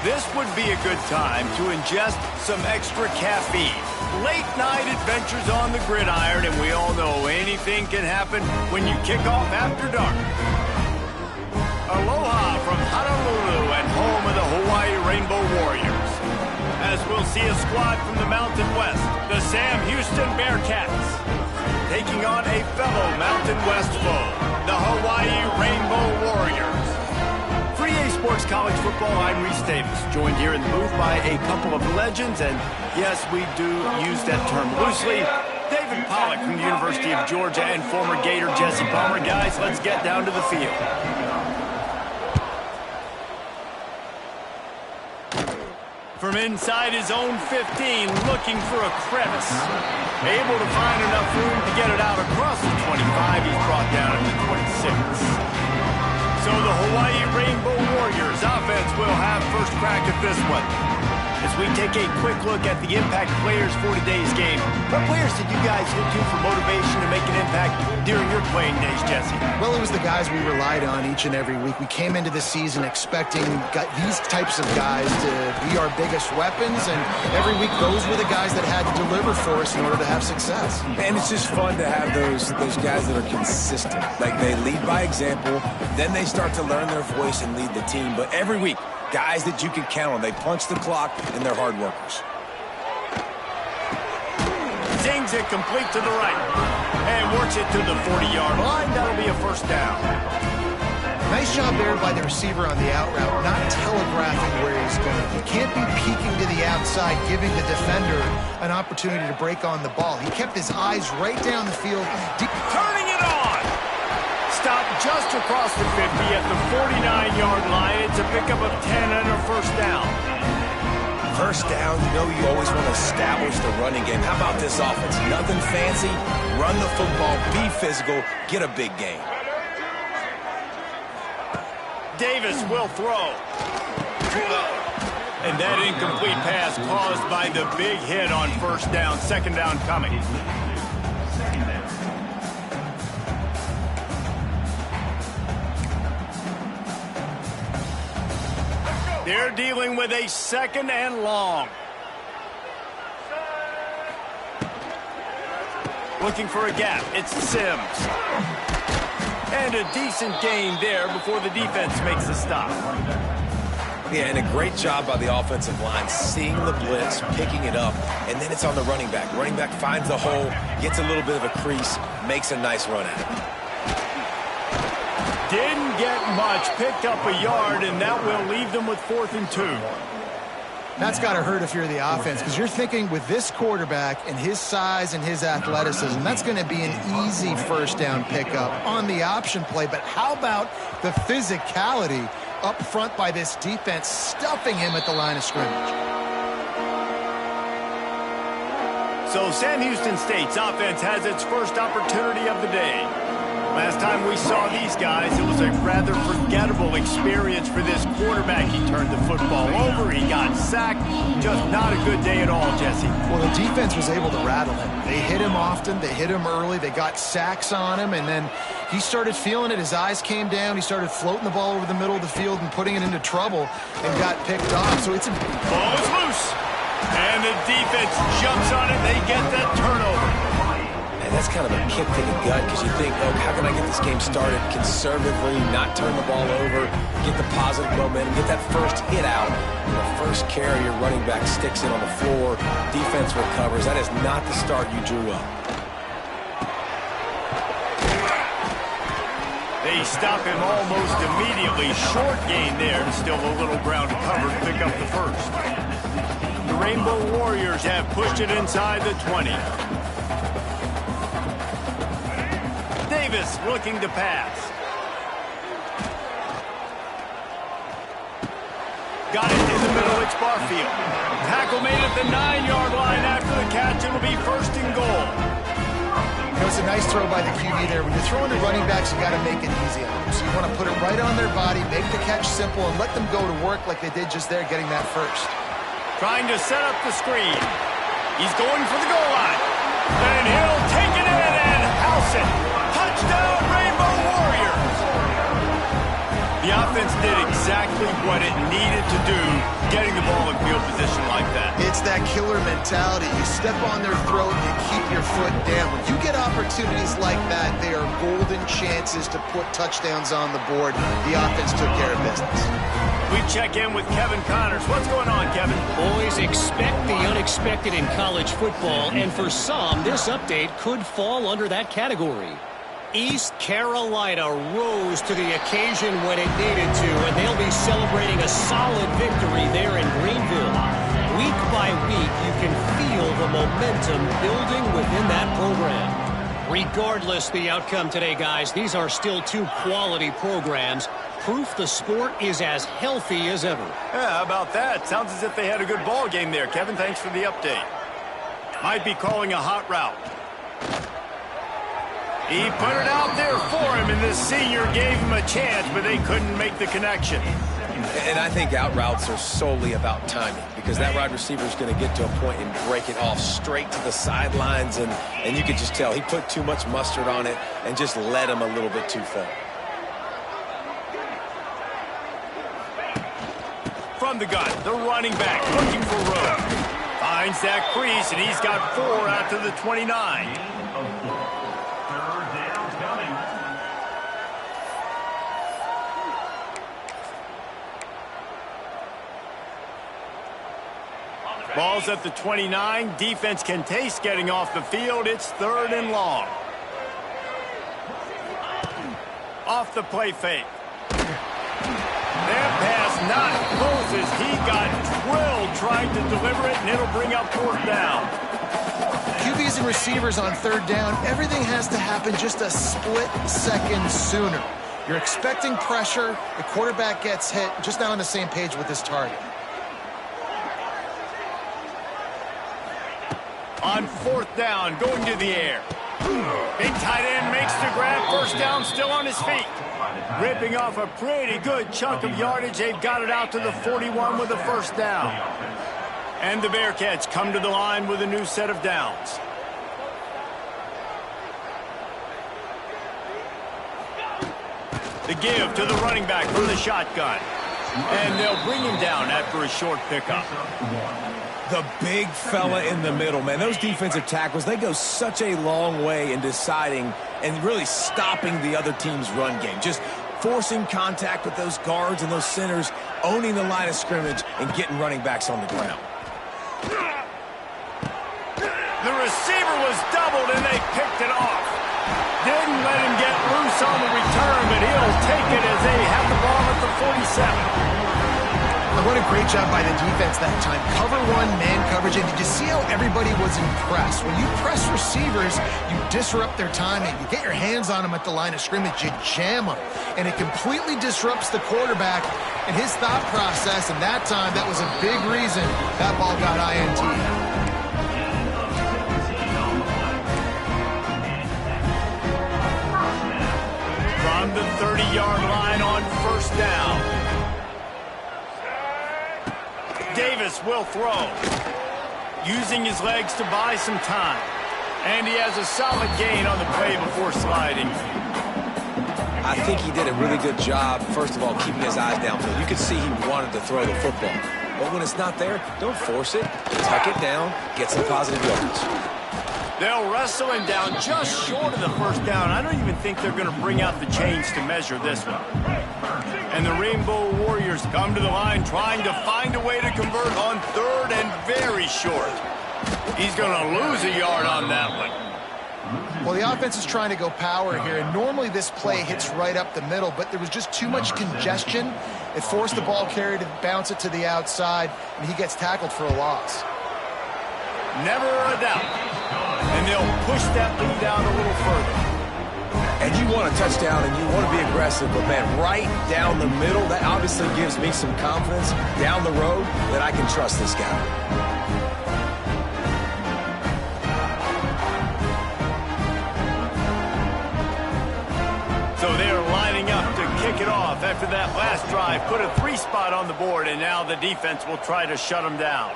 This would be a good time to ingest some extra caffeine. Late night adventures on the gridiron, and we all know anything can happen when you kick off after dark. Aloha from Honolulu and home of the Hawaii Rainbow Warriors. As we'll see a squad from the Mountain West, the Sam Houston Bearcats, taking on a fellow Mountain West foe, the Hawaii Rainbow Warriors. For EA Sports College Football, I'm Reese Davis, joined here in the booth by a couple of legends, and yes, we do use that term loosely. David Pollack from the University of Georgia and former Gator Jesse Palmer. Guys, let's get down to the field. From inside his own 15, looking for a crevice. Able to find enough room to get it out across the 25. He's brought down at the 26. So the Hawaii Rainbow Warriors offense will have first crack at this one. As we take a quick look at the impact players for today's game, what players did you guys look to for motivation to make an impact during your playing days, Jesse? Well, it was the guys we relied on each and every week. We came into the season expecting these types of guys to be our biggest weapons, and every week those were the guys that had to deliver for us in order to have success. And it's just fun to have those guys that are consistent. Like, they lead by example, then they start to learn their voice and lead the team. But every week, guys that you can count on. They punch the clock, and they're hard workers. Zings it complete to the right. And works it to the 40-yard line. That'll be a first down. Nice job there by the receiver on the out route, not telegraphing where he's going. He can't be peeking to the outside, giving the defender an opportunity to break on the ball. He kept his eyes right down the field. Turning it on! Stopped just across the 50 at the 49-yard line. It's a pickup of 10 and a first down. First down, you know you always want to establish the running game. How about this offense? Nothing fancy. Run the football, be physical, get a big gain. Davis will throw. And that incomplete pass caused by the big hit on first down. Second down coming. They're dealing with a second and long. Looking for a gap. It's Sims. And a decent gain there before the defense makes a stop. Yeah, and a great job by the offensive line, seeing the blitz, picking it up, and then it's on the running back. Running back finds the hole, gets a little bit of a crease, makes a nice run at it. Didn't get much, picked up a yard, and that will leave them with 4th and 2. That's got to hurt if you're the offense, because you're thinking with this quarterback and his size and his athleticism, that's going to be an easy first down pickup on the option play. But how about the physicality up front by this defense, stuffing him at the line of scrimmage? So Sam Houston State's offense has its first opportunity of the day. Last time we saw these guys, it was a rather forgettable experience for this quarterback. He turned the football over, he got sacked. Just not a good day at all, Jesse. Well, the defense was able to rattle him. They hit him often, they hit him early, they got sacks on him, and then he started feeling it. His eyes came down, he started floating the ball over the middle of the field and putting it into trouble and got picked off. So it's a ball is loose. And the defense jumps on it, they get that turnover. And that's kind of a kick to the gut, because you think, oh, how can I get this game started conservatively, not turn the ball over, get the positive momentum, get that first hit out. And the first carry, your running back sticks it on the floor, defense recovers. That is not the start you drew up. They stop him almost immediately. Short gain there, and still a little ground to cover to pick up the first. The Rainbow Warriors have pushed it inside the 20. Davis looking to pass. Got it in the middle, it's Barfield. Tackle made at the 9-yard line after the catch. It'll be first and goal. It was a nice throw by the QB there. When you're throwing to running backs, you got to make it easy on them. So you want to put it right on their body, make the catch simple, and let them go to work like they did just there, getting that first. Trying to set up the screen. He's going for the goal line. And he'll take it in and house it. Touchdown, Rainbow Warriors. The offense did exactly what it needed to do, getting the ball in field position like that. It's that killer mentality. You step on their throat, you keep your foot down. When you get opportunities like that, they are golden chances to put touchdowns on the board. The offense took care of business. We check in with Kevin Connors. What's going on, Kevin? Boys, expect the unexpected in college football, and for some, this update could fall under that category. East Carolina rose to the occasion when it needed to, and they'll be celebrating a solid victory there in Greenville. Week by week, you can feel the momentum building within that program. Regardless the outcome today, guys, these are still two quality programs. Proof the sport is as healthy as ever. Yeah, how about that? Sounds as if they had a good ball game there. Kevin, thanks for the update. Might be calling a hot route. He put it out there for him, and this senior gave him a chance, but they couldn't make the connection. And I think out routes are solely about timing, because that wide receiver is going to get to a point and break it off straight to the sidelines, and you could just tell he put too much mustard on it and just led him a little bit too far. From the gun, the running back looking for room. Finds that crease, and he's got 4 out to the 29. Ball's at the 29. Defense can taste getting off the field. It's 3rd and long. Off the play fake. That pass not close as he got drilled trying to deliver it, and it'll bring up 4th down. QBs and receivers on 3rd down, everything has to happen just a split second sooner. You're expecting pressure, the quarterback gets hit, just not on the same page with his target. On 4th down, going to the air. Big tight end makes the grab. 1st down, still on his feet. Ripping off a pretty good chunk of yardage. They've got it out to the 41 with a 1st down. And the Bearcats come to the line with a new set of downs. The give to the running back from the shotgun. And they'll bring him down after a short pickup. The big fella in the middle, man. Those defensive tackles, they go such a long way in deciding and really stopping the other team's run game. Just forcing contact with those guards and those centers, owning the line of scrimmage, and getting running backs on the ground. The receiver was doubled, and they picked it off. Didn't let him get loose on the return, but he'll take it as they have the ball at the 47. What a great job by the defense that time. Cover 1, man coverage, and did you see how everybody was impressed? When you press receivers, you disrupt their timing. You get your hands on them at the line of scrimmage, you jam them, and it completely disrupts the quarterback and his thought process, and that time, that was a big reason that ball got INT. From the 30-yard line on 1st down. Davis will throw, using his legs to buy some time. And he has a solid gain on the play before sliding. I think he did a really good job, first of all, keeping his eyes downfield. You could see he wanted to throw the football. But when it's not there, don't force it. Tuck it down, get some positive yardage. They'll wrestle him down just short of the 1st down. I don't even think they're going to bring out the chains to measure this one. And the Rainbow Warriors come to the line trying to find a way to convert on 3rd and very short. He's going to lose a yard on that one. Well, the offense is trying to go power here, and normally this play hits right up the middle, but there was just too much congestion. It forced the ball carrier to bounce it to the outside, and he gets tackled for a loss. Never a doubt. And they'll push that lead out a little further. And you want a touchdown and you want to be aggressive, but man, right down the middle, that obviously gives me some confidence down the road that I can trust this guy. So they're lining up to kick it off after that last drive. Put a 3 spot on the board, and now the defense will try to shut them down.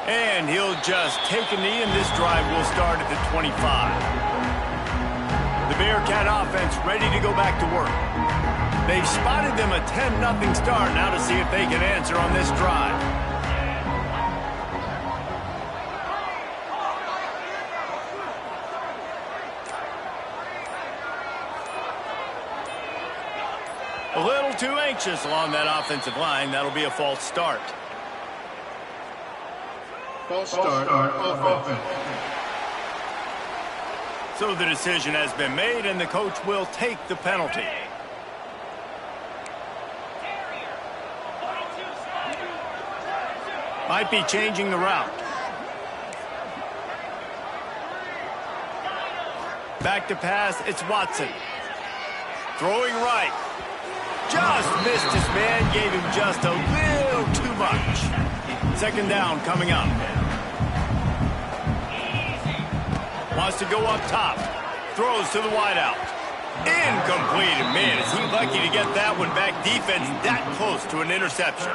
And he'll just take a knee, and this drive will start at the 25. The Bearcat offense ready to go back to work. They've spotted them a 10-0 start. Now to see if they can answer on this drive. A little too anxious along that offensive line. That'll be a false start. False start on offense. So the decision has been made, and the coach will take the penalty. Might be changing the route. Back to pass, it's Watson. Throwing right. Just missed his man, gave him just a little too much. Second down coming up. Wants to go up top. Throws to the wideout. Incomplete. And man, is he lucky to get that one back. Defense that close to an interception.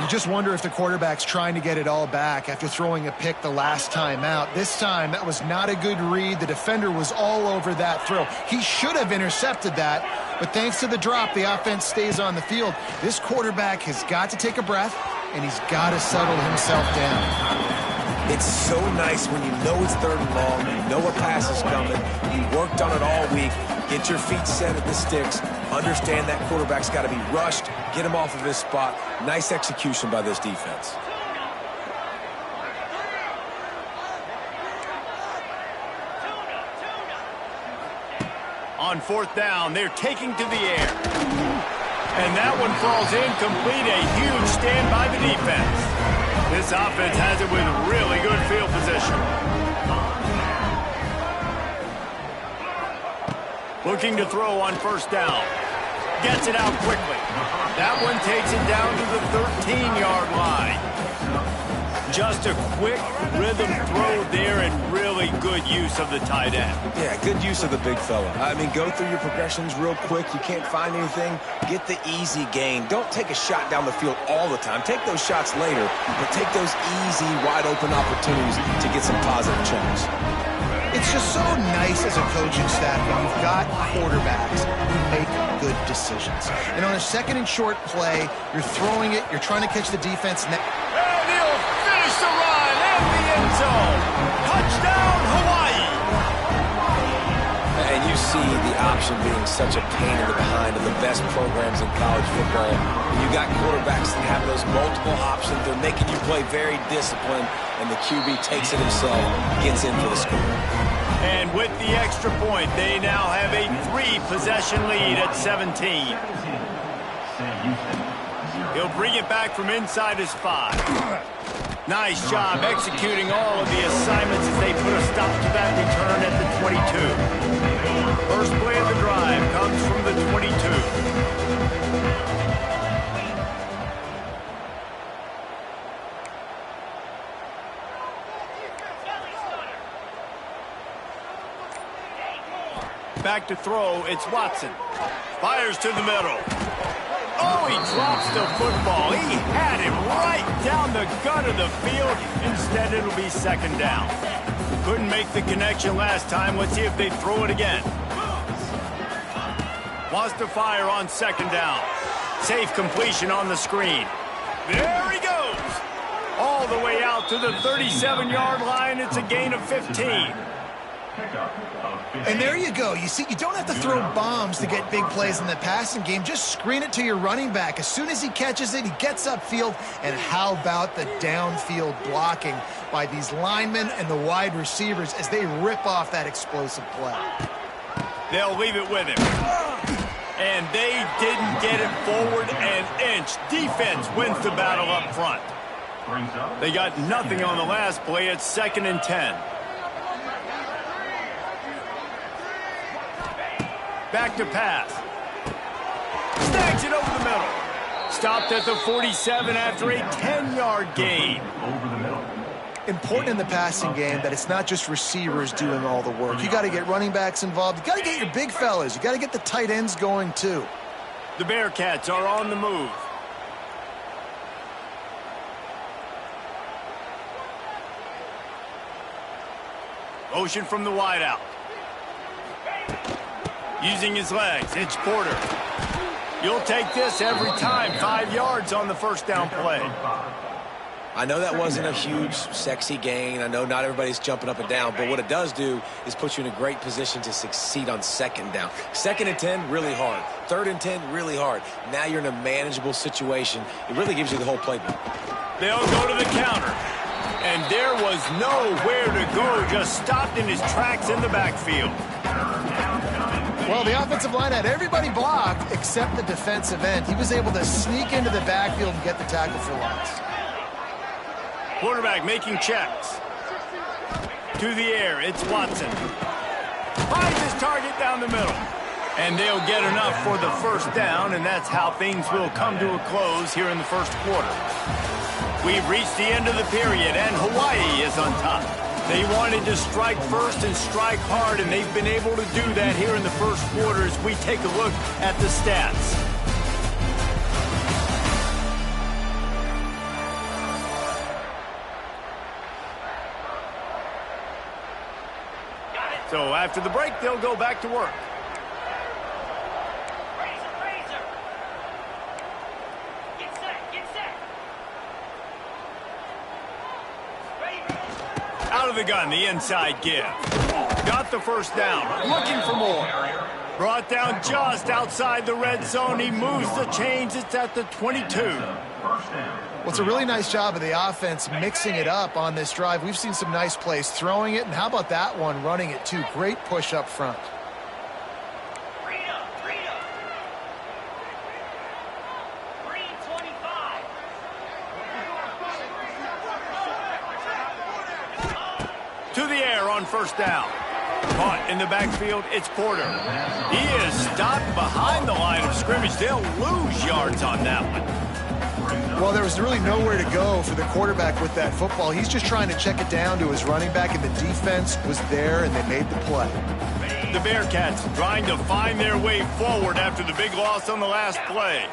You just wonder if the quarterback's trying to get it all back after throwing a pick the last time out. This time, that was not a good read. The defender was all over that throw. He should have intercepted that, but thanks to the drop, the offense stays on the field. This quarterback has got to take a breath, and he's got to settle himself down. It's so nice when you know it's 3rd and long, you know a pass is coming, you worked on it all week, get your feet set at the sticks, understand that quarterback's got to be rushed, get him off of his spot. Nice execution by this defense. On 4th down, they're taking to the air. And that one falls incomplete. A huge stand by the defense. This offense has it with really good field position. Looking to throw on 1st down. Gets it out quickly. That one takes it down to the 13-yard line. Just a quick rhythm throw there and really good use of the tight end. Yeah, good use of the big fella. I mean, go through your progressions real quick. You can't find anything. Get the easy gain. Don't take a shot down the field all the time. Take those shots later, but take those easy, wide-open opportunities to get some positive chunks. It's just so nice as a coaching staff when you've got quarterbacks who make good decisions. And on a 2nd and short play, you're throwing it, you're trying to catch the defense. And he'll finish the run and the end zone. Touchdown, Hawaii. And you see the option being such a pain in the behind of the best programs in college football. When you got quarterbacks that have those multiple options, they're making you play very disciplined, and the QB takes it himself, gets in for the score. And with the extra point, they now have a 3-possession lead at 17. He'll bring it back from inside his 5. Nice job executing all of the assignments as they put a stop to that return at the 22. First play of the drive comes from the 22. Back to throw, it's Watson. Fires to the middle. Oh, he drops the football. He had him right down the gut of the field. Instead, it'll be 2nd down. Couldn't make the connection last time. Let's see if they throw it again. Wants to fire on 2nd down. Safe completion on the screen. There he goes. All the way out to the 37-yard line. It's a gain of 15. And there you go. You see, you don't have to throw bombs to get big plays in the passing game. Just screen it to your running back. As soon as he catches it, he gets upfield. And how about the downfield blocking by these linemen and the wide receivers as they rip off that explosive play? They'll leave it with him. And they didn't get it forward an inch. Defense wins the battle up front. They got nothing on the last play. It's 2nd and 10. Back to pass. Snags it over the middle. Stopped at the 47 after a 10-yard gain. Important in the passing game that it's not just receivers doing all the work. You got to get running backs involved. You got to get your big fellas. You got to get the tight ends going too. The Bearcats are on the move. Motion from the wideout. Using his legs, it's Porter. You'll take this every time. 5 yards on the first down play. I know that wasn't a huge, sexy gain. I know not everybody's jumping up and down, but what it does do is put you in a great position to succeed on second down. 2nd and 10, really hard. 3rd and 10, really hard. Now you're in a manageable situation. It really gives you the whole playbook. They'll go to the counter. And there was nowhere to go, just stopped in his tracks in the backfield. Well, the offensive line had everybody blocked except the defensive end. He was able to sneak into the backfield and get the tackle for loss. Quarterback making checks. To the air, it's Watson. Finds his target down the middle. And they'll get enough for the first down, and that's how things will come to a close here in the first quarter. We've reached the end of the period, and Hawaii is on top. They wanted to strike first and strike hard, and they've been able to do that here in the first quarter as we take a look at the stats. So after the break, they'll go back to work. Out of the gun, the inside give. Got the first down. Looking for more. Brought down just outside the red zone. He moves the chains. It's at the 22. Well, it's a really nice job of the offense mixing it up on this drive. We've seen some nice plays throwing it, and how about that one running it too? Great push up front. To the air on first down. Caught in the backfield, it's Porter. He is stopped behind the line of scrimmage. They'll lose yards on that one. Well, there was really nowhere to go for the quarterback with that football. He's just trying to check it down to his running back, and the defense was there, and they made the play. The Bearcats trying to find their way forward after the big loss on the last play.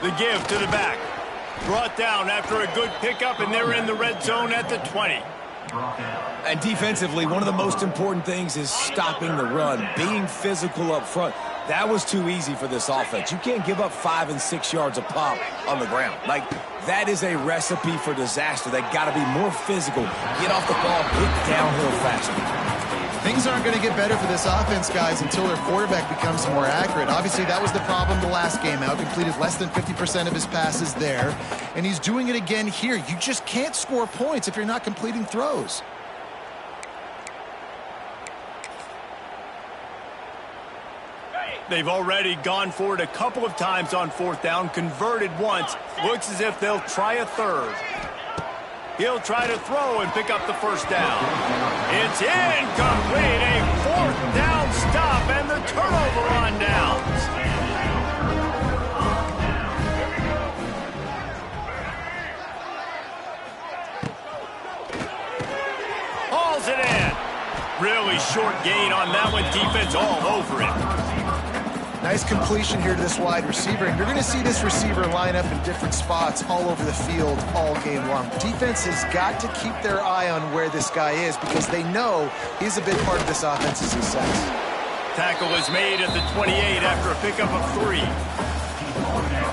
The give to the back. Brought down after a good pickup, and they're in the red zone at the 20. And defensively, one of the most important things is stopping the run, being physical up front. That was too easy for this offense. You can't give up 5 and 6 yards a pop on the ground. Like, that is a recipe for disaster. They got to be more physical, get off the ball, get downhill faster. Things aren't going to get better for this offense, guys, until their quarterback becomes more accurate. Obviously, that was the problem the last game out. Completed less than 50% of his passes there, and he's doing it again here. You just can't score points if you're not completing throws. They've already gone for it a couple of times on fourth down, converted once. Looks as if they'll try a third. He'll try to throw and pick up the first down. It's incomplete. A fourth down stop and the turnover on downs. Hauls it in. Really short gain on that one. Defense all over it. Nice completion here to this wide receiver, and you're going to see this receiver line up in different spots all over the field all game long. Defense has got to keep their eye on where this guy is because they know he's a big part of this offense's success. Tackle is made at the 28 after a pickup of 3.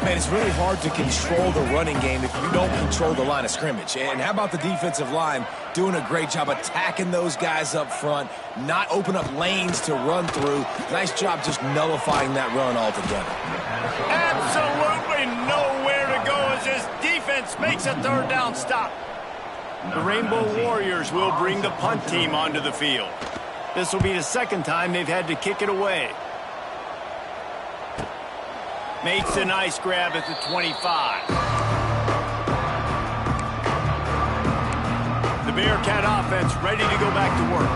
Man, it's really hard to control the running game if you don't control the line of scrimmage. And how about the defensive line doing a great job attacking those guys up front, not open up lanes to run through. Nice job just nullifying that run altogether. Absolutely nowhere to go as this defense makes a third down stop. The Rainbow Warriors will bring the punt team onto the field. This will be the second time they've had to kick it away. Makes a nice grab at the 25. The Bearcat offense ready to go back to work.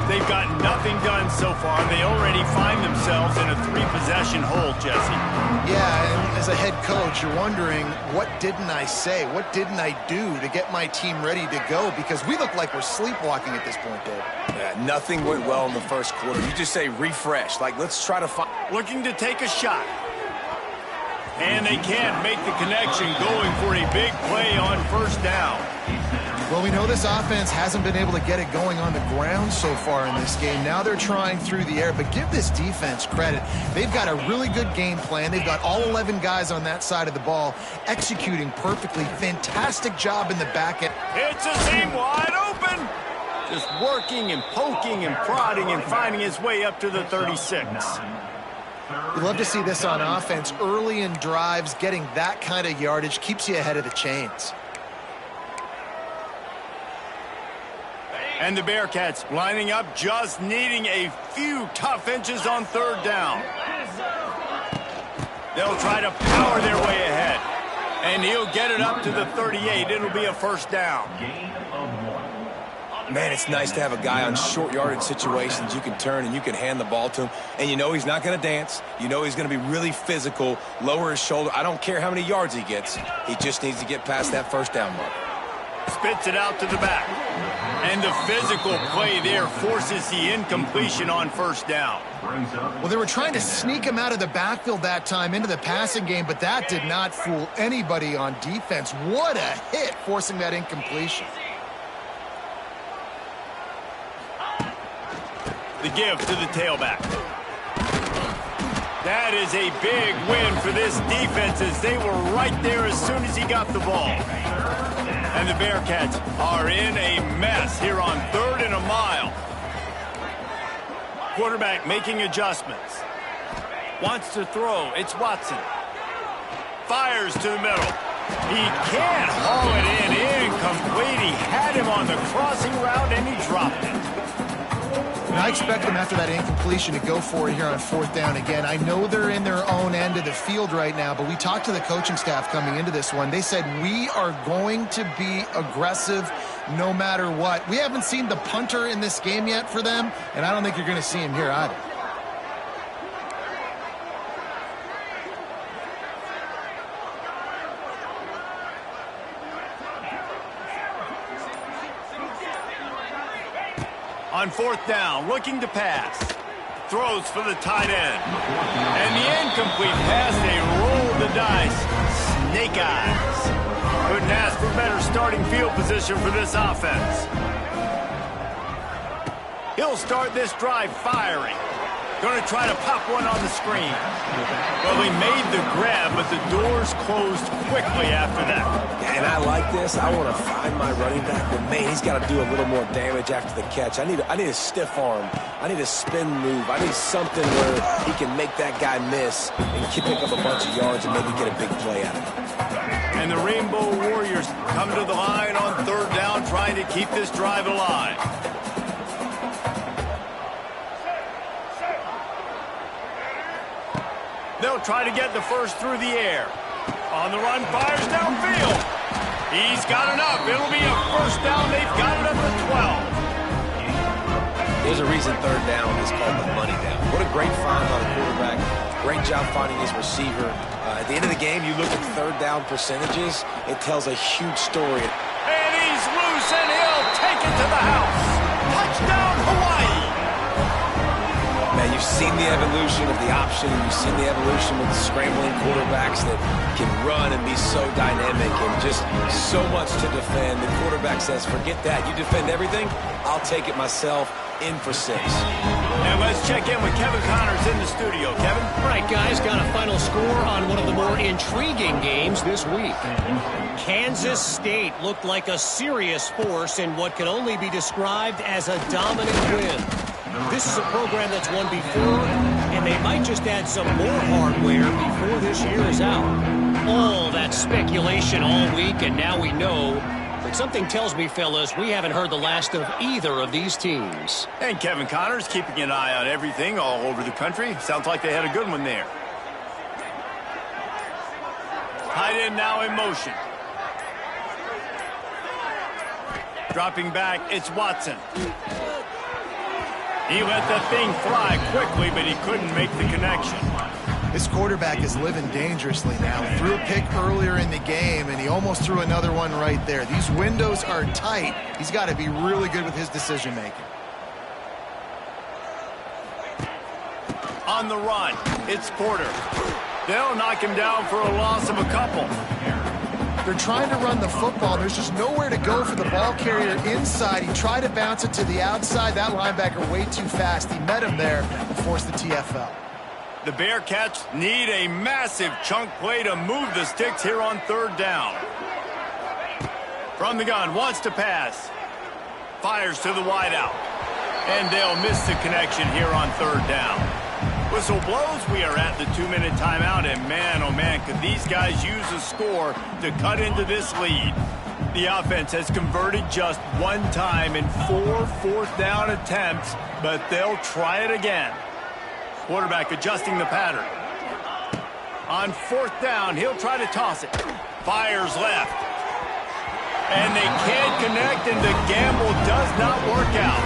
They've got nothing done so far. They already find themselves in a 3-possession hole, Jesse. Yeah, and as a head coach, you're wondering, what didn't I say? What didn't I do to get my team ready to go? Because we look like we're sleepwalking at this point, Dave. Yeah, nothing went well in the first quarter. You just say refresh. Like, let's try to find... Looking to take a shot. And they can't make the connection, going for a big play on first down. Well, we know this offense hasn't been able to get it going on the ground so far in this game. Now they're trying through the air, but give this defense credit. They've got a really good game plan. They've got all 11 guys on that side of the ball executing perfectly. Fantastic job in the back end. It's a seam wide open. Just working and poking and prodding and finding his way up to the 36. You love to see this on offense. Early in drives, getting that kind of yardage keeps you ahead of the chains. And the Bearcats lining up, just needing a few tough inches on third down. They'll try to power their way ahead. And he'll get it up to the 38. It'll be a first down. Man, it's nice to have a guy on short yardage situations. You can turn and you can hand the ball to him. And you know he's not going to dance. You know he's going to be really physical, lower his shoulder. I don't care how many yards he gets. He just needs to get past that first down mark. Spits it out to the back. And the physical play there forces the incompletion on first down. Well, they were trying to sneak him out of the backfield that time into the passing game, but that did not fool anybody on defense. What a hit, forcing that incompletion. The give to the tailback. That is a big win for this defense, as they were right there as soon as he got the ball. And the Bearcats are in a mess here on 3rd and a mile. Quarterback making adjustments. Wants to throw. It's Watson. Fires to the middle. He can't haul it in. Incomplete. He had him on the crossing route, and he dropped it. And I expect them after that incompletion to go for it here on 4th down again. I know they're in their own end of the field right now, but we talked to the coaching staff coming into this one. They said, we are going to be aggressive no matter what. We haven't seen the punter in this game yet for them, and I don't think you're going to see him here either. On 4th down, looking to pass. Throws for the tight end. And the incomplete pass, they roll the dice. Snake eyes. Couldn't ask for better starting field position for this offense. He'll start this drive firing. Going to try to pop one on the screen. Well, he made the grab, but the doors closed quickly after that. And I like this. I want to find my running back, but man, he's got to do a little more damage after the catch. I need a stiff arm. I need a spin move. I need something where he can make that guy miss and pick up a bunch of yards and maybe get a big play out of it. And the Rainbow Warriors come to the line on 3rd down, trying to keep this drive alive. They'll try to get the first through the air. On the run, fires downfield. He's got enough. It'll be a first down. They've got it up to 12. There's a reason 3rd down is called the money down. What a great find by the quarterback. Great job finding his receiver. At the end of the game, you look at 3rd down percentages. It tells a huge story. And he's loose, and he'll take it to the house. Touchdown, Hawaii. Man, you've seen the evolution of the option, and you've seen the evolution with scrambling quarterbacks that can run and be so dynamic and just so much to defend. The quarterback says, forget that. You defend everything, I'll take it myself. In for 6. And let's check in with Kevin Connors in the studio. Kevin? All right, guys, got a final score on one of the more intriguing games this week. Kansas State looked like a serious force in what can only be described as a dominant win. This is a program that's won before, and they might just add some more hardware before this year is out. All that speculation all week, and now we know. But something tells me, fellas, we haven't heard the last of either of these teams. And Kevin Connors keeping an eye on everything all over the country. Sounds like they had a good one there. Tight end now in motion. Dropping back, it's Watson. He let the thing fly quickly, but he couldn't make the connection. This quarterback is living dangerously now. He threw a pick earlier in the game, and he almost threw another one right there. These windows are tight. He's got to be really good with his decision-making. On the run, it's Porter. They'll knock him down for a loss of a couple. They're trying to run the football. There's just nowhere to go for the ball carrier inside. He tried to bounce it to the outside. That linebacker way too fast. He met him there and forced the TFL. The Bearcats need a massive chunk play to move the sticks here on third down. From the gun, wants to pass. Fires to the wideout. And they'll miss the connection here on third down. Whistle blows, we are at the 2-minute timeout, and man, oh man, could these guys use a score to cut into this lead. The offense has converted just one time in 4 fourth-down attempts, but they'll try it again. Quarterback adjusting the pattern. On fourth down, he'll try to toss it. Fires left. And they can't connect, and the gamble does not work out.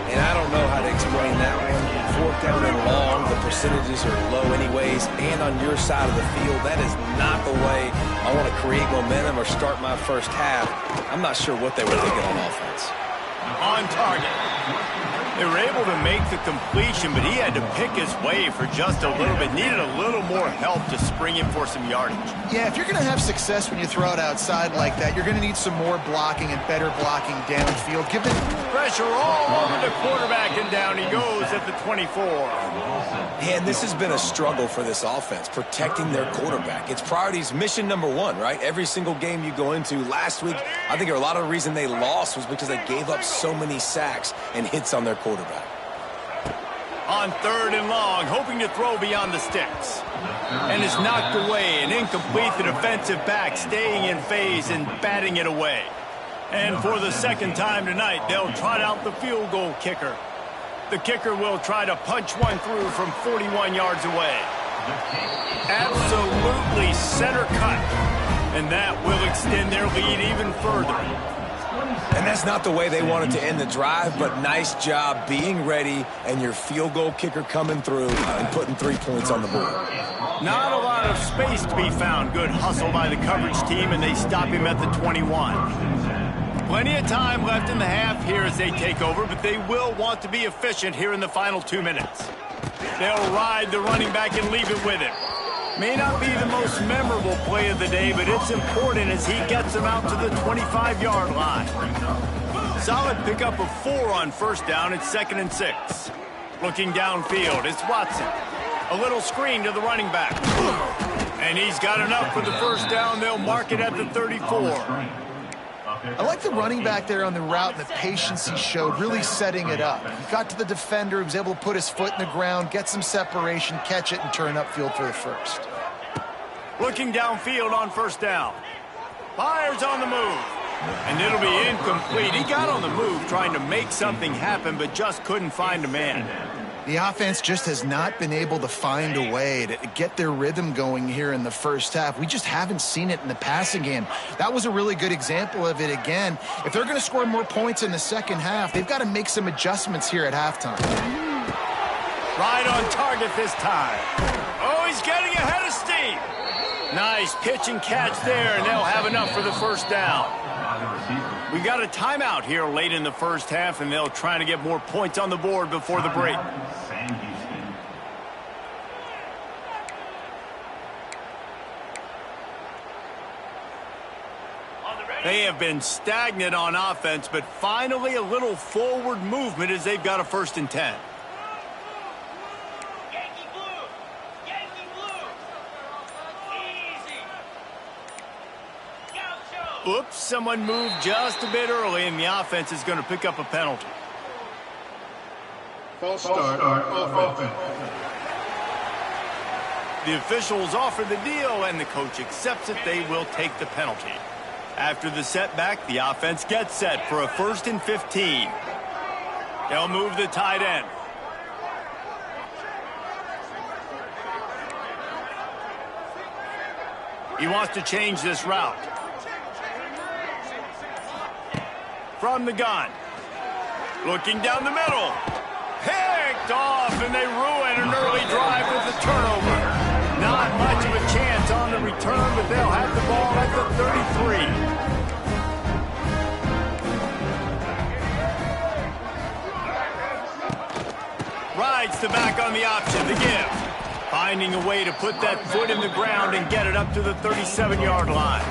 And I don't know how to explain that one. Fourth down and long, the percentages are low anyways, and on your side of the field, that is not the way I want to create momentum or start my first half. I'm not sure what they were thinking on offense. On target. They were able to make the completion, but he had to pick his way for just a little bit. Needed a little more help to spring him for some yardage. Yeah, if you're going to have success when you throw it outside like that, you're going to need some more blocking and better blocking downfield. Give it pressure all over the quarterback, and down he goes at the 24. And this has been a struggle for this offense, protecting their quarterback. It's priorities, mission number one, right? Every single game you go into. Last week, I think a lot of the reason they lost was because they gave up so many sacks and hits on their quarterback. On third and long, hoping to throw beyond the sticks. And is knocked away and incomplete. The defensive back staying in phase and batting it away. And for the second time tonight, they'll trot out the field goal kicker. The kicker will try to punch one through from 41 yards away. Absolutely center cut. And that will extend their lead even further. And that's not the way they wanted to end the drive, but nice job being ready and your field goal kicker coming through and putting 3 points on the board. Not a lot of space to be found. Good hustle by the coverage team, and they stop him at the 21. Plenty of time left in the half here as they take over, but they will want to be efficient here in the final 2 minutes. They'll ride the running back and leave it with him. May not be the most memorable play of the day, but it's important as he gets them out to the 25-yard line. Solid pickup of 4 on first down. It's 2nd and 6. Looking downfield, it's Watson. A little screen to the running back. And he's got enough for the first down. They'll mark it at the 34. I like the running back there on the route and the patience he showed, really setting it up. He got to the defender, he was able to put his foot in the ground, get some separation, catch it, and turn upfield for the first. Looking downfield on first down. Fires on the move. And it'll be incomplete. He got on the move trying to make something happen, but just couldn't find a man. The offense just has not been able to find a way to get their rhythm going here in the first half. We just haven't seen it in the passing game. That was a really good example of it again. If they're going to score more points in the second half, they've got to make some adjustments here at halftime. Right on target this time. Oh, he's getting ahead of steam. Nice pitch and catch there, and they'll have enough for the first down. We got a timeout here late in the first half, and they'll try to get more points on the board before the break. They have been stagnant on offense, but finally a little forward movement as they've got a 1st and 10. Oops, someone moved just a bit early, and the offense is going to pick up a penalty. False start on offense. The officials offer the deal, and the coach accepts it. They will take the penalty. After the setback, the offense gets set for a 1st and 15. They'll move the tight end. He wants to change this route. From the gun. Looking down the middle. Picked off, and they ruin an early drive with the turnover. Not much of a chance on the return, but they'll have the ball at the 33. Rides the back on the option, the give. Finding a way to put that foot in the ground and get it up to the 37-yard line.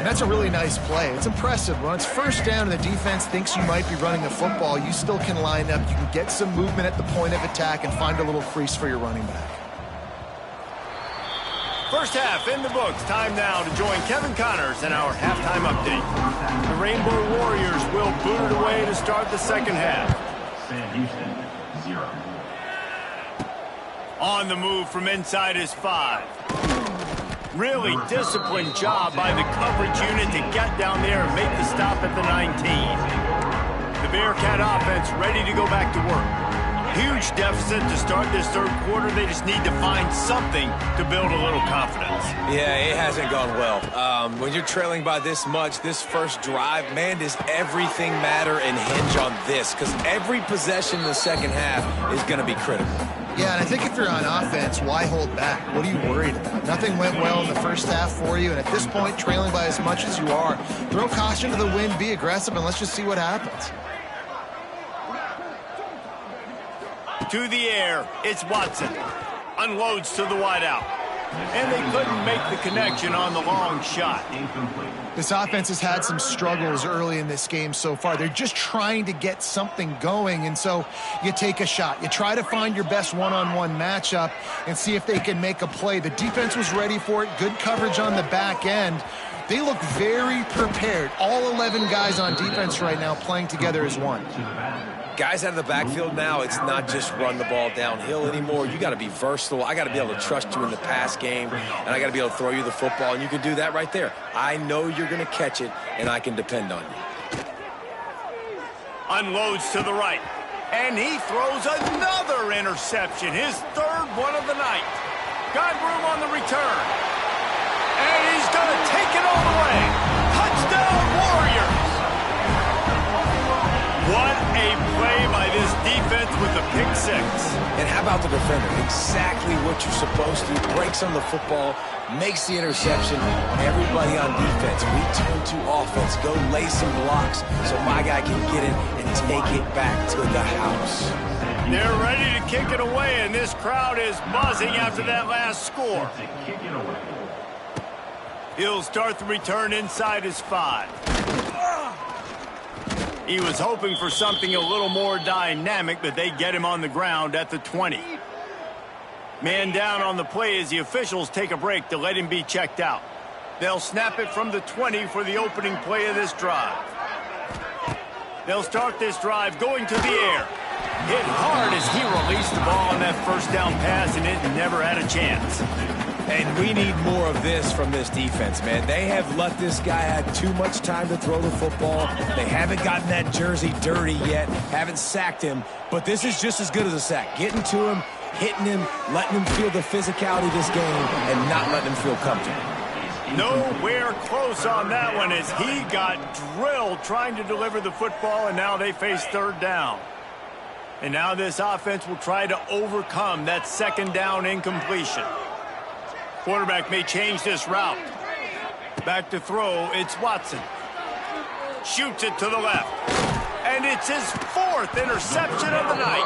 That's a really nice play. It's impressive. When it's first down and the defense thinks you might be running the football, you still can line up. You can get some movement at the point of attack and find a little crease for your running back. First half in the books. Time now to join Kevin Connors in our halftime update. The Rainbow Warriors will boot it away to start the second half. Sam Houston, 0. On the move from inside his 5. Really disciplined job by the coverage unit to get down there and make the stop at the 19. The Bearcat offense ready to go back to work. Huge deficit to start this third quarter. They just need to find something to build a little confidence. Yeah, it hasn't gone well. When you're trailing by this much, this first drive, man, does everything matter and hinge on this? Because every possession in the second half is going to be critical. Yeah, and I think if you're on offense, why hold back? What are you worried about? Nothing went well in the first half for you, and at this point, trailing by as much as you are, throw caution to the wind, be aggressive, and let's just see what happens. To the air, it's Watson. Unloads to the wideout. And they couldn't make the connection on the long shot. This offense has had some struggles early in this game so far. They're just trying to get something going, and so you take a shot. You try to find your best one-on-one matchup and see if they can make a play. The defense was ready for it. Good coverage on the back end. They look very prepared. All 11 guys on defense right now playing together as one. Guys out of the backfield now, it's not just run the ball downhill anymore. You got to be versatile. I got to be able to trust you in the pass game, and I got to be able to throw you the football, and you can do that right there. I know you're going to catch it, and I can depend on you. Unloads to the right, and he throws another interception, his third one of the night. Got room on the return, and he's going to take it all the way. Touchdown, Warriors! What a play by this defense with the pick six. And how about the defender? Exactly what you're supposed to. Breaks on the football, makes the interception. Everybody on defense, we turn to offense. Go lay some blocks so my guy can get it and take it back to the house. They're ready to kick it away, and this crowd is buzzing after that last score. He'll start the return inside his 5. He was hoping for something a little more dynamic, but they get him on the ground at the 20. Man down on the play as the officials take a break to let him be checked out. They'll snap it from the 20 for the opening play of this drive. They'll start this drive going to the air. Hit hard as he released the ball on that first down pass, and it never had a chance. And we need more of this from this defense, man. They have let this guy have too much time to throw the football. They haven't gotten that jersey dirty yet, haven't sacked him, but this is just as good as a sack. Getting to him, hitting him, letting him feel the physicality of this game, and not letting him feel comfortable. Nowhere close on that one as he got drilled trying to deliver the football, and now they face third down. And now this offense will try to overcome that second down incompletion. Quarterback may change this route. Back to throw, it's Watson. Shoots it to the left. And it's his 4th interception of the night.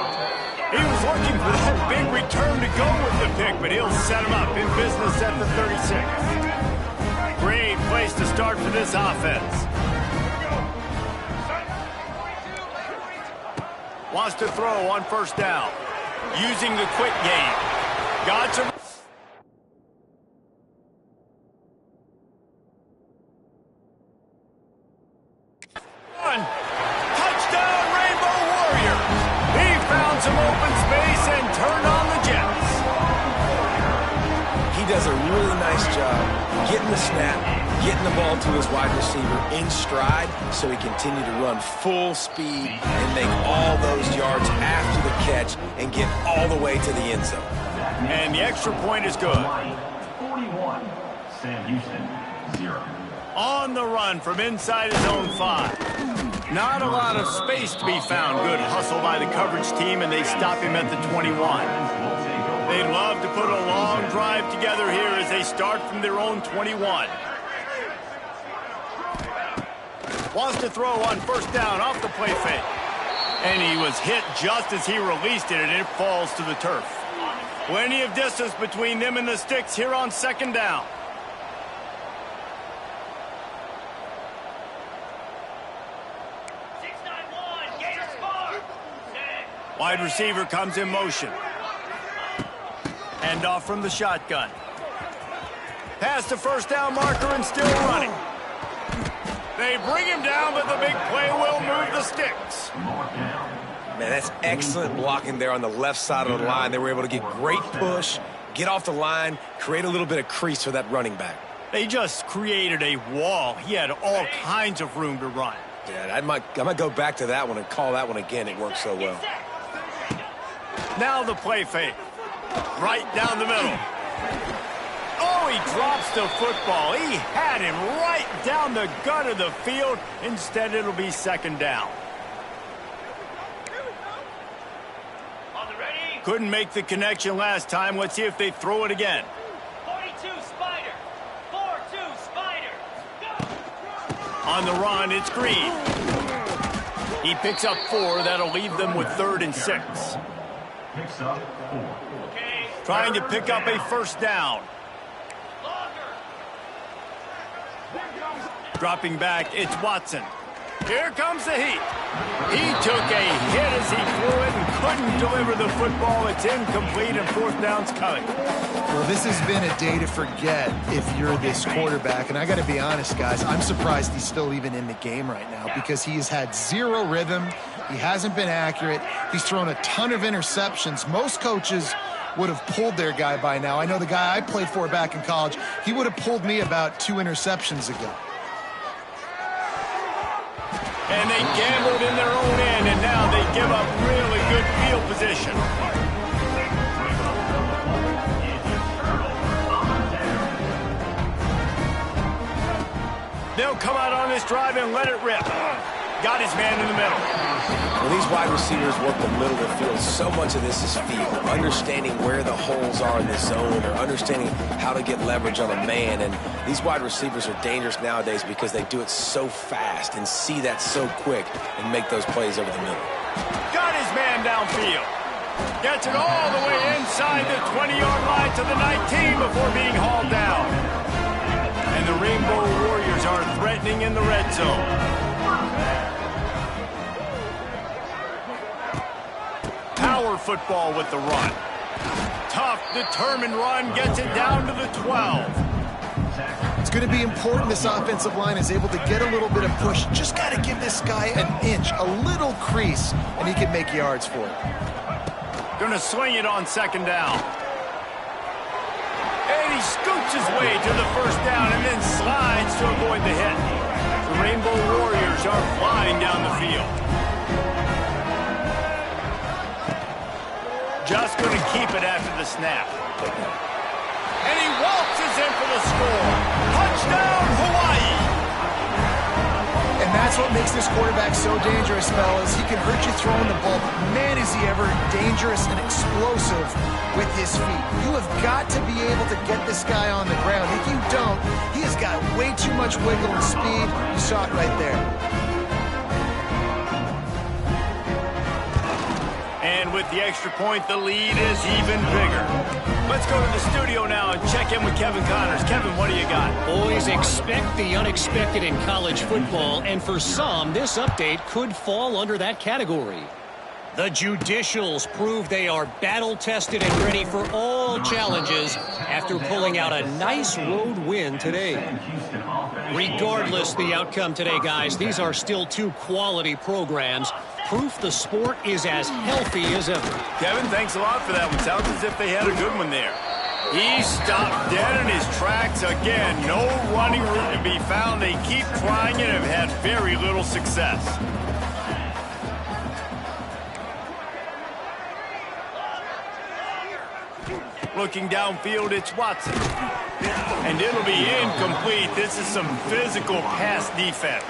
He was looking for that big return to go with the pick, but he'll set him up in business at the 36. Great place to start for this offense. Wants to throw on first down. Using the quick game. Got some. Touchdown, Rainbow Warriors. He found some open space and turned on the Jets. He does a really nice job getting the snap, getting the ball to his wide receiver in stride so he continued to run full speed and make all those yards after the catch and get all the way to the end zone. And the extra point is good. 41, Sam Houston, 0. On the run from inside his own 5. Not a lot of space to be found. Good hustle by the coverage team, and they stop him at the 21. They'd love to put a long drive together here as they start from their own 21. Wants to throw on first down off the play fake. And he was hit just as he released it, and it falls to the turf. Plenty of distance between them and the sticks here on second down. Wide receiver comes in motion. Hand off from the shotgun. Past the first down marker and still running. They bring him down, but the big play will move the sticks. Man, that's excellent blocking there on the left side of the line. They were able to get great push, get off the line, create a little bit of crease for that running back. They just created a wall. He had all kinds of room to run. Yeah, I might go back to that one and call that one again. It worked so well. Now the play fake. Right down the middle. Oh, he drops the football. He had him right down the gut of the field. Instead, it'll be second down. Couldn't make the connection last time. Let's see if they throw it again. 42 Spider. 4-2 Spider. Go. On the run, it's Green. He picks up 4. That'll leave them with 3rd and 6. Picks up 4. Okay. Trying to pick up a first down. Longer. Dropping back, it's Watson. Here comes the heat. He took a hit as he threw it and couldn't deliver the football. It's incomplete and fourth down's coming. Well, this has been a day to forget if you're this quarterback. And I got to be honest, guys, I'm surprised he's still even in the game right now because he has had zero rhythm. He hasn't been accurate. He's thrown a ton of interceptions. Most coaches would have pulled their guy by now. I know the guy I played for back in college, he would have pulled me about 2 interceptions ago. And they gambled in their own end, and now they give up really good field position. They'll come out on this drive and let it rip. Got his man in the middle. When these wide receivers work the middle of the field, so much of this is feel. Understanding where the holes are in the zone or understanding how to get leverage on a man. And these wide receivers are dangerous nowadays because they do it so fast and see that so quick and make those plays over the middle. Got his man downfield. Gets it all the way inside the 20-yard line to the 19 before being hauled down. And the Rainbow Warriors are threatening in the red zone. Power football with the run. Tough, determined run, gets it down to the 12. It's going to be important this offensive line is able to get a little bit of push. Just got to give this guy an inch, a little crease, and he can make yards for it. Going to swing it on second down. And he scoots his way to the first down and then slides to avoid the hit. The Rainbow Warriors are flying down the field. Just going to keep it after the snap. And he waltzes in for the score. Touchdown, Hawaii! And that's what makes this quarterback so dangerous, fellas. He can hurt you throwing the ball. Man, is he ever dangerous and explosive with his feet. You have got to be able to get this guy on the ground. If you don't, he has got way too much wiggle and speed. You saw it right there. And with the extra point, the lead is even bigger. Let's go to the studio now and check in with Kevin Connors. Kevin, what do you got? Boys, expect the unexpected in college football, and for some, this update could fall under that category. The Judicials prove they are battle-tested and ready for all challenges after pulling out a nice road win today. Regardless the outcome today, guys, these are still 2 quality programs. Proof the sport is as healthy as ever. Kevin, thanks a lot for that one. Sounds as if they had a good one there. He stopped dead in his tracks again. No running room to be found. They keep trying and have had very little success. Looking downfield, it's Watson. And it'll be incomplete. This is some physical pass defense.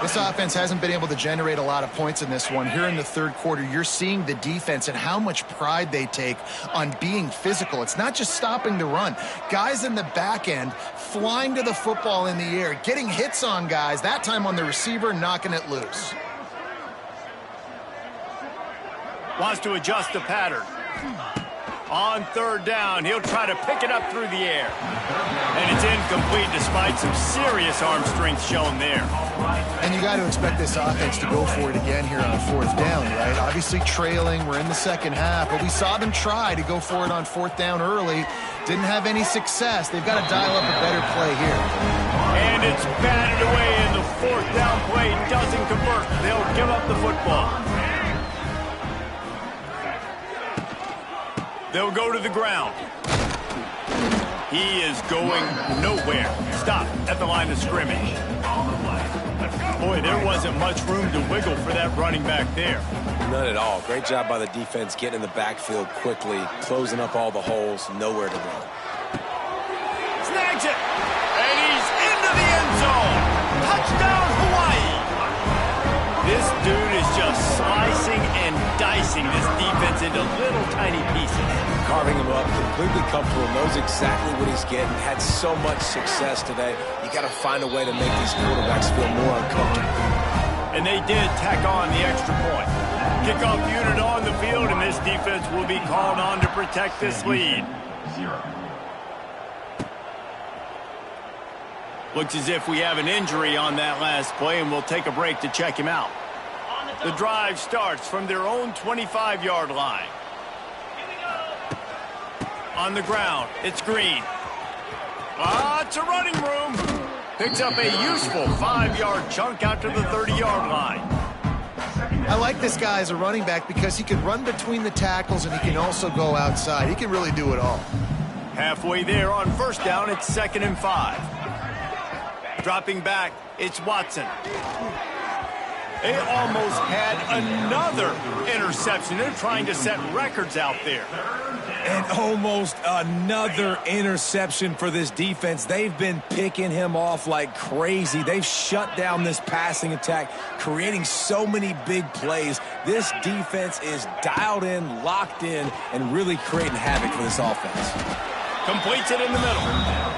This offense hasn't been able to generate a lot of points in this one. Here in the third quarter, you're seeing the defense and how much pride they take on being physical. It's not just stopping the run. Guys in the back end flying to the football in the air, getting hits on guys, that time on the receiver, knocking it loose. Wants to adjust the pattern. On third down, he'll try to pick it up through the air. And it's incomplete despite some serious arm strength shown there. And you got to expect this offense to go for it again here on fourth down, right? Obviously trailing, we're in the second half, but we saw them try to go for it on fourth down early. Didn't have any success. They've got to dial up a better play here. And it's batted away, and the fourth down play doesn't convert. They'll give up the football. They'll go to the ground. He is going nowhere. Stop at the line of scrimmage. Boy, there wasn't much room to wiggle for that running back there. None at all. Great job by the defense getting in the backfield quickly, closing up all the holes, nowhere to run. Snags it, and he's into the end zone. Touchdown, Hawaii. This dude is just slicing and dicing this defense into little tiny pieces. Carving him up, completely comfortable, knows exactly what he's getting, had so much success today. You got to find a way to make these quarterbacks feel more uncomfortable. And they did tack on the extra point. Kickoff unit on the field, and this defense will be called on to protect this lead. Looks as if we have an injury on that last play, and we'll take a break to check him out. The drive starts from their own 25-yard line. On the ground, it's Green. Lots of running room. Picks up a useful 5-yard chunk out to the 30-yard line. I like this guy as a running back because he can run between the tackles and he can also go outside. He can really do it all. Halfway there on first down, it's 2nd and 5. Dropping back, it's Watson. They almost had another interception. They're trying to set records out there. And almost another interception for this defense. They've been picking him off like crazy. They've shut down this passing attack, creating so many big plays. This defense is dialed in, locked in, and really creating havoc for this offense. Completes it in the middle.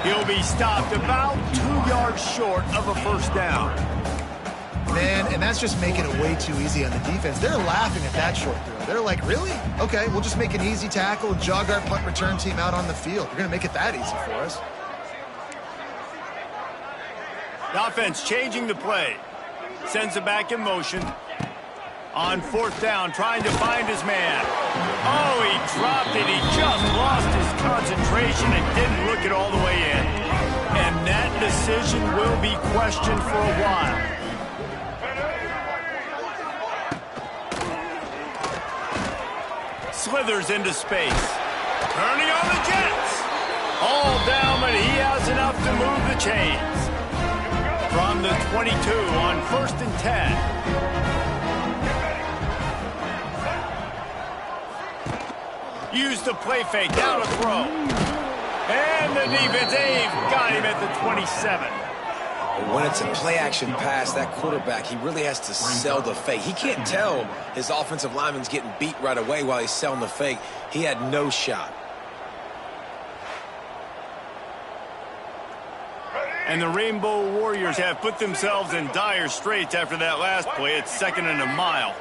He'll be stopped about 2 yards short of a first down. Man, and that's just making it way too easy on the defense. They're laughing at that short throw. They're like, really? Okay, we'll just make an easy tackle and jog our punt return team out on the field. We're going to make it that easy for us. The offense changing the play. Sends it back in motion. On fourth down, trying to find his man. Oh, he dropped it. He just lost his concentration and didn't look it all the way in. And that decision will be questioned for a while. Slithers into space. Turning on the Jets. All down, but he has enough to move the chains. From the 22 on 1st and 10. Use the play fake, down a throw. And the defense, they've got him at the 27. When it's a play-action pass, that quarterback, he really has to sell the fake. He can't tell his offensive lineman's getting beat right away while he's selling the fake. He had no shot. And the Rainbow Warriors have put themselves in dire straits after that last play. It's 2nd and a mile.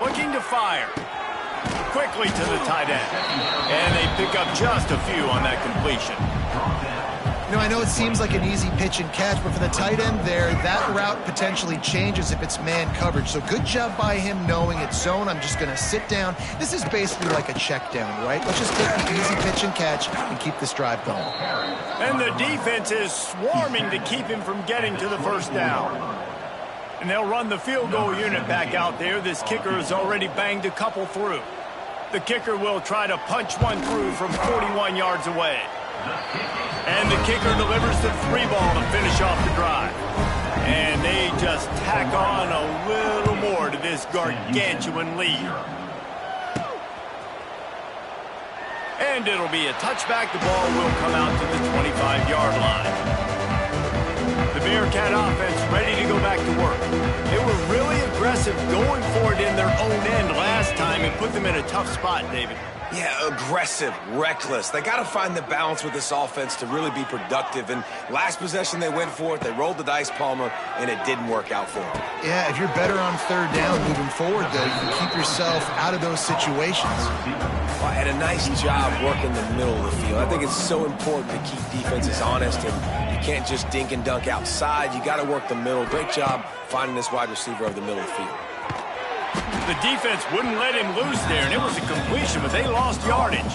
Looking to fire. Quickly to the tight end. And they pick up just a few on that completion. You know, I know it seems like an easy pitch and catch, but for the tight end there, that route potentially changes if it's man coverage. So good job by him knowing it's zone. I'm just going to sit down. This is basically like a check down, right? Let's just take the easy pitch and catch and keep this drive going. And the defense is swarming to keep him from getting to the first down. And they'll run the field goal unit back out there. This kicker has already banged a couple through. The kicker will try to punch one through from 41 yards away. And the kicker delivers the 3-ball to finish off the drive. And they just tack on a little more to this gargantuan lead. And it'll be a touchback. The ball will come out to the 25-yard line. The Bearcats Bearcat offense ready to go back to work. They were really aggressive going for it in their own end last time and put them in a tough spot, David. Yeah, aggressive, reckless. They got to find the balance with this offense to really be productive. And last possession, they went for it. They rolled the dice, Palmer, and it didn't work out for them. Yeah, if you're better on third down moving forward, though, you can keep yourself out of those situations. Well, and a nice job working the middle of the field. I think it's so important to keep defenses honest, and you can't just dink and dunk outside. You got to work the middle. Great job finding this wide receiver over the middle of the field. The defense wouldn't let him loose there, and it was a completion, but they lost yardage.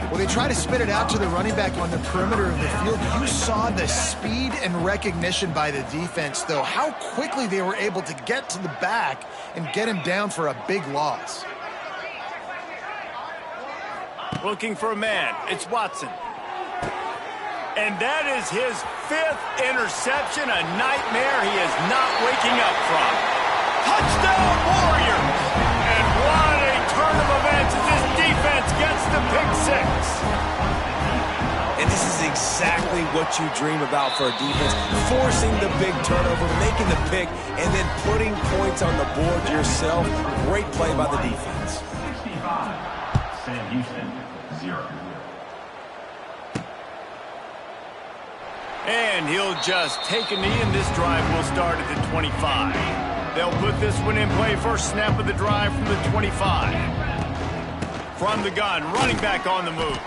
Well, they try to spit it out to the running back on the perimeter of the field. You saw the speed and recognition by the defense, though, how quickly they were able to get to the back and get him down for a big loss. Looking for a man. It's Watson. And that is his 5th interception, a nightmare he is not waking up from. Touchdown, Warriors! And what a turn of events as this defense gets the pick 6. And this is exactly what you dream about for a defense. Forcing the big turnover, making the pick, and then putting points on the board yourself. Great play by the defense. 65, Sam Houston, 0. And he'll just take a knee, and this drive will start at the 25. They'll put this one in play. First snap of the drive from the 25. From the gun, running back on the move.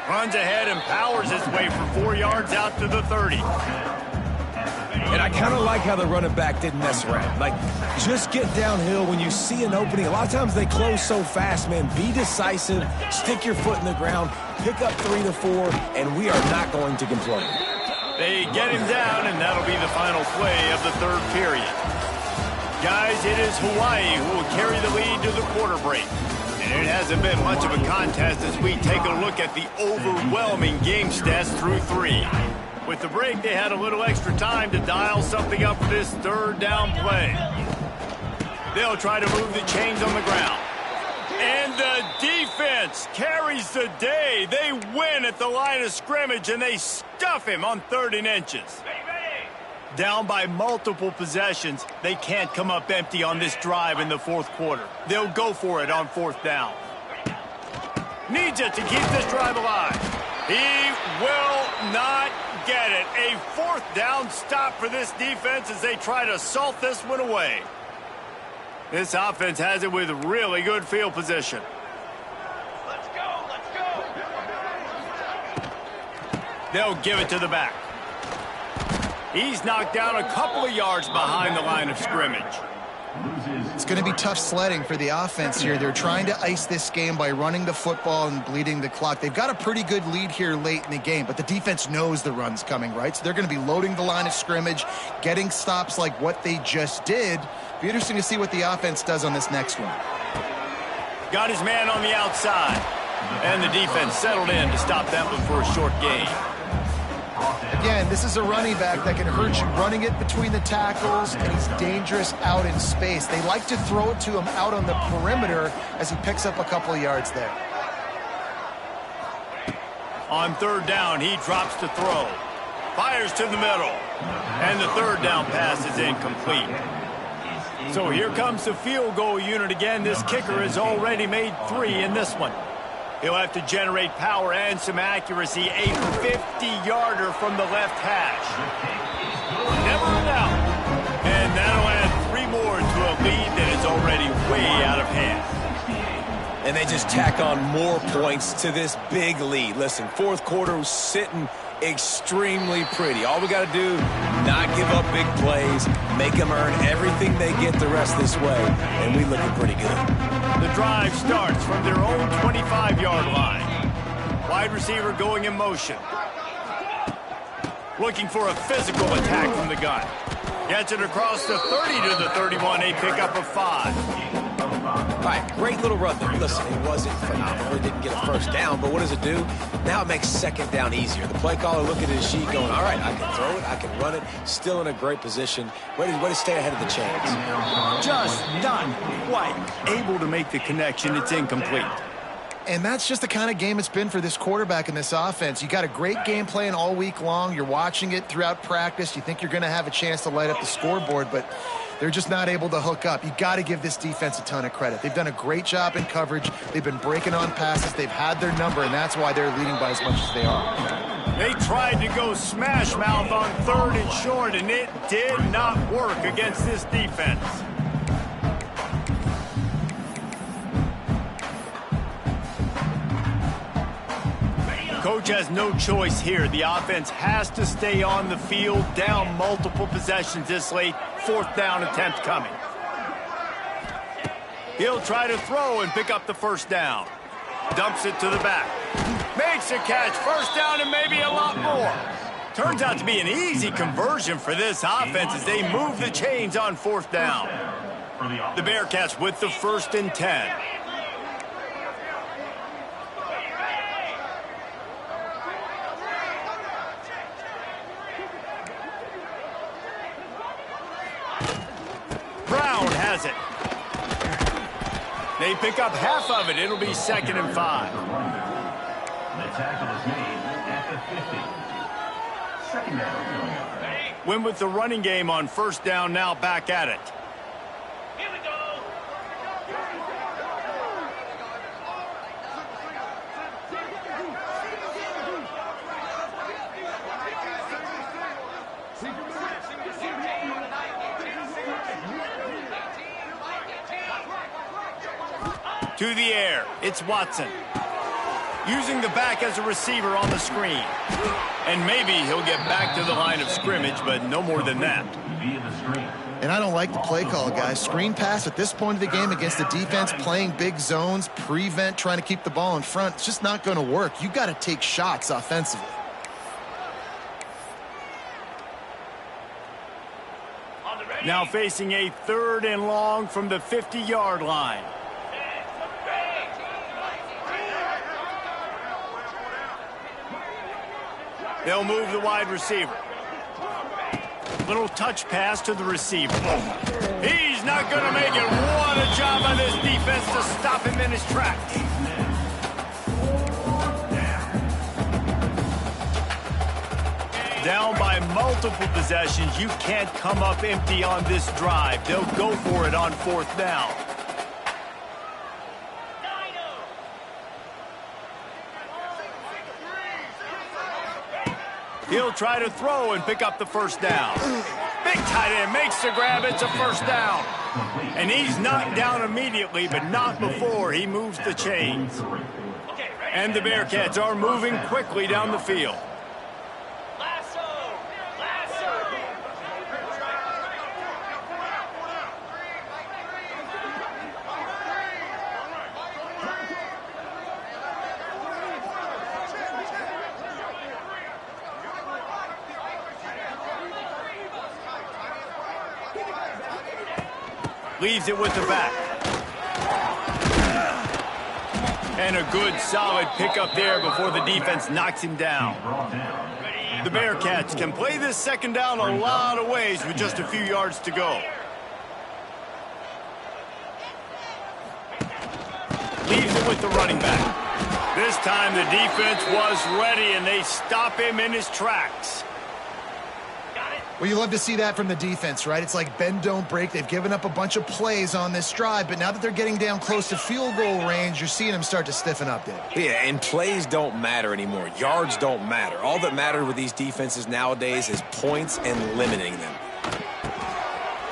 Runs ahead and powers his way for 4 yards out to the 30. And I kind of like how the running back didn't mess around. Like, just get downhill when you see an opening. A lot of times they close so fast, man. Be decisive, stick your foot in the ground, pick up 3 to 4, and we are not going to complain. They get him down, and that'll be the final play of the 3rd period. Guys, it is Hawaii who will carry the lead to the quarter break. And it hasn't been much of a contest as we take a look at the overwhelming game stats through 3. With the break, they had a little extra time to dial something up for this 3rd down play. They'll try to move the chains on the ground. And the defense carries the day. They win at the line of scrimmage, and they stuff him on 3rd and inches. Down by multiple possessions, they can't come up empty on this drive in the 4th quarter. They'll go for it on 4th down. Needs it to keep this drive alive. He will not get it. A 4th down stop for this defense as they try to salt this one away. This offense has it with really good field position. Let's go, let's go. They'll give it to the back. He's knocked down a couple of yards behind the line of scrimmage. It's going to be tough sledding for the offense here. They're trying to ice this game by running the football and bleeding the clock. They've got a pretty good lead here late in the game, but the defense knows the run's coming, right? So they're going to be loading the line of scrimmage, getting stops like what they just did. Be interesting to see what the offense does on this next one. Got his man on the outside, and the defense settled in to stop that one for a short gain. Again, this is a running back that can hurt you running it between the tackles, and he's dangerous out in space. They like to throw it to him out on the perimeter as he picks up a couple of yards there. On 3rd down, he drops to throw. Fires to the middle. And the 3rd down pass is incomplete. So here comes the field goal unit again. This kicker has already made 3 in this one. He'll have to generate power and some accuracy. A 50-yarder from the left hash. Never in doubt. And that'll add 3 more to a lead that is already way out of hand. And they just tack on more points to this big lead. Listen, 4th quarter was sitting extremely pretty. All we got to do, not give up big plays, make them earn everything they get the rest this way, and we looking pretty good. The drive starts from their own 25-yard line. Wide receiver going in motion. Looking for a physical attack from the gun. Gets it across the 30 to the 31, a pickup of 5. All right, great little run there. Listen, it wasn't phenomenal. It didn't get a 1st down, but what does it do? Now it makes 2nd down easier. The play caller looking at his sheet going, all right, I can throw it, I can run it, still in a great position. Way to stay ahead of the chains. Just not quite able to make the connection. It's incomplete. And that's just the kind of game it's been for this quarterback in this offense. You got a great game plan all week long. You're watching it throughout practice. You think you're going to have a chance to light up the scoreboard, but they're just not able to hook up. You got to give this defense a ton of credit. They've done a great job in coverage. They've been breaking on passes. They've had their number, and that's why they're leading by as much as they are. They tried to go smash mouth on 3rd and short, and it did not work against this defense. Coach has no choice here. The offense has to stay on the field, down multiple possessions this late. 4th down attempt coming. He'll try to throw and pick up the 1st down. Dumps it to the back. Makes a catch. 1st down and maybe a lot more. Turns out to be an easy conversion for this offense as they move the chains on 4th down. The Bearcats with the 1st and 10. Has it. They pick up half of it. It'll be 2nd and 5. The tackle is made at the 50. 2nd down. Win with the running game on 1st down, now back at it. Here we go. To the air, it's Watson. Using the back as a receiver on the screen. And maybe he'll get back to the line of scrimmage, but no more than that. Via the screen. And I don't like the play call, guys. Screen pass at this point of the game against the defense playing big zones, prevent, trying to keep the ball in front. It's just not going to work. You got to take shots offensively. Now facing a 3rd and long from the 50-yard line. They'll move the wide receiver. Little touch pass to the receiver. He's not going to make it. What a job by this defense to stop him in his tracks. Down by multiple possessions. You can't come up empty on this drive. They'll go for it on 4th down. He'll try to throw and pick up the 1st down. Big tight end makes the grab. It's a 1st down. And he's knocked down immediately, but not before he moves the chains. And the Bearcats are moving quickly down the field. Leaves it with the back. And a good, solid pickup there before the defense knocks him down. The Bearcats can play this 2nd down a lot of ways with just a few yards to go. Leaves it with the running back. This time the defense was ready, and they stop him in his tracks. Well, you love to see that from the defense, right? It's like bend, don't break. They've given up a bunch of plays on this drive, but now that they're getting down close to field goal range, you're seeing them start to stiffen up, Dave. Yeah, and plays don't matter anymore. Yards don't matter. All that matters with these defenses nowadays is points and limiting them.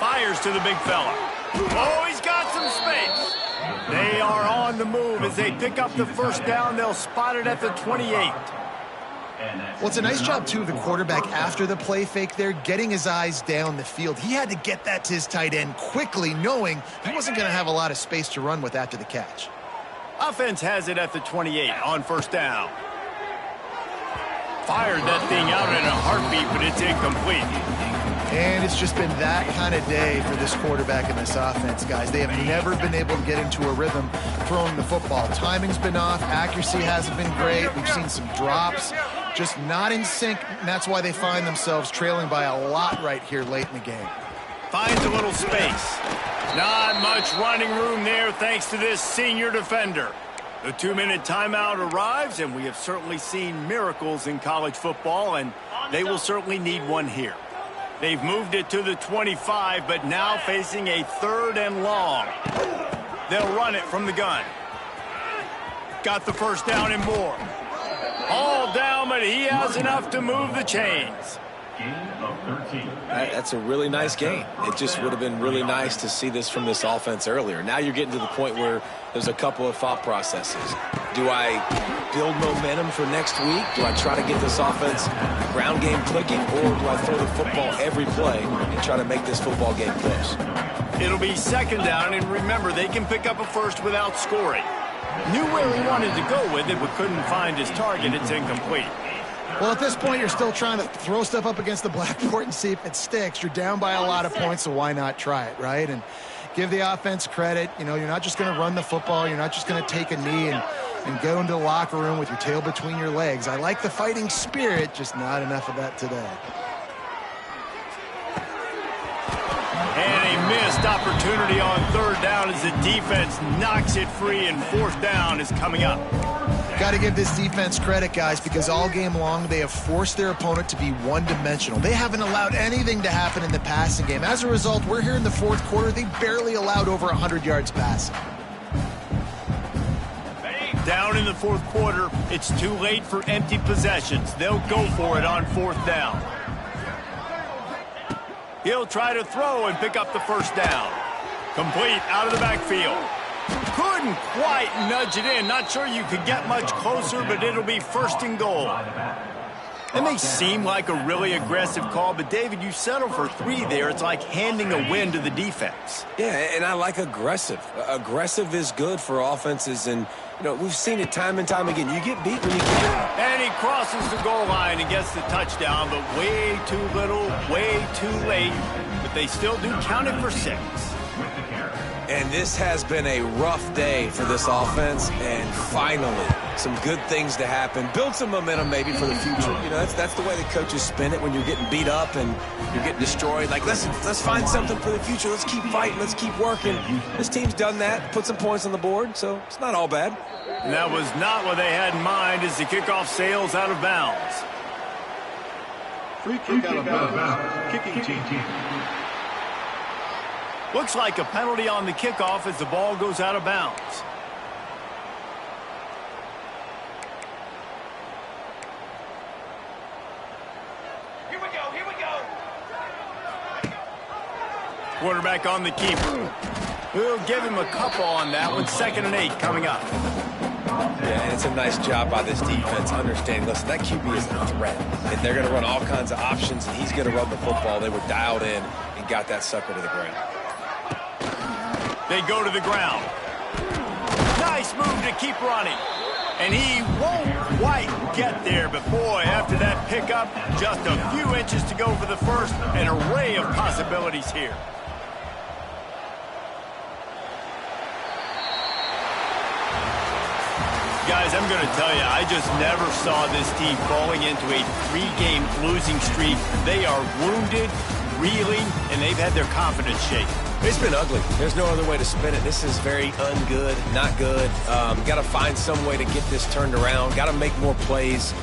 Fires to the big fella. Oh, he's got some space. They are on the move as they pick up the 1st down. They'll spot it at the 28. Well, it's a nice job, too, of the quarterback after the play fake there, getting his eyes down the field. He had to get that to his tight end quickly, knowing he wasn't going to have a lot of space to run with after the catch. Offense has it at the 28 on 1st down. Fired that thing out in a heartbeat, but it's incomplete. And it's just been that kind of day for this quarterback in this offense, guys. They have never been able to get into a rhythm throwing the football. Timing's been off. Accuracy hasn't been great. We've seen some drops. Just not in sync, and that's why they find themselves trailing by a lot right here late in the game. Finds a little space. Not much running room there thanks to this senior defender. The 2-minute timeout arrives, and we have certainly seen miracles in college football, and they will certainly need one here. They've moved it to the 25, but now facing a 3rd and long. They'll run it from the gun. Got the first down and more. All down, but he has enough to move the chains. Gain of 13. That's a really nice game. It just would have been really nice to see this from this offense earlier. Now you're getting to the point where there's a couple of thought processes. Do I build momentum for next week? Do I try to get this offense ground game clicking? Or do I throw the football every play and try to make this football game close? It'll be 2nd down, and remember, they can pick up a first without scoring. Knew where he wanted to go with it, but couldn't find his target. It's incomplete. Well, at this point, you're still trying to throw stuff up against the blackboard and see if it sticks. You're down by a lot of points, so why not try it, right? And give the offense credit. You know, you're not just going to run the football. You're not just going to take a knee and go into the locker room with your tail between your legs. I like the fighting spirit, just not enough of that today. And a missed opportunity on 3rd down as the defense knocks it free, and 4th down is coming up. Got to give this defense credit, guys, because all game long they have forced their opponent to be one-dimensional. They haven't allowed anything to happen in the passing game. As a result, we're here in the 4th quarter. They barely allowed over 100 yards passing. Down in the 4th quarter, it's too late for empty possessions. They'll go for it on 4th down. He'll try to throw and pick up the first down. Complete out of the backfield. Couldn't quite nudge it in. Not sure you could get much closer, but it'll be 1st and goal. It may seem like a really aggressive call, but David, you settle for 3 there. It's like handing a win to the defense. Yeah, and I like aggressive. Aggressive is good for offenses, and you know we've seen it time and time again. You get beat when you get it. And he crosses the goal line and gets the touchdown, but way too little, way too late. But they still do count it for 6. And this has been a rough day for this offense, and finally, some good things to happen. Build some momentum maybe for the future. You know, that's the way the coaches spin it when you're getting beat up and you're getting destroyed. Like, let's find something for the future. Let's keep fighting. Let's keep working. This team's done that, put some points on the board, so it's not all bad. And that was not what they had in mind as the kickoff sails out of bounds. Free kick out of bounds. Kicking team. Looks like a penalty on the kickoff as the ball goes out of bounds. Here we go, here we go. Quarterback on the keeper. We'll give him a couple on that one. 2nd and 8 coming up. Yeah, and it's a nice job by this defense understanding, listen, that QB is a threat. And they're going to run all kinds of options, and he's going to run the football. They were dialed in and got that sucker to the ground. They go to the ground. Nice move to keep running. And he won't quite get there, but boy, after that pickup, just a few inches to go for the first. An array of possibilities here. Guys, I'm going to tell you, I just never saw this team falling into a 3-game losing streak. They are wounded, reeling, and they've had their confidence shaken. It's been ugly. There's no other way to spin it. This is very ungood, not good. Got to find some way to get this turned around. Got to make more plays.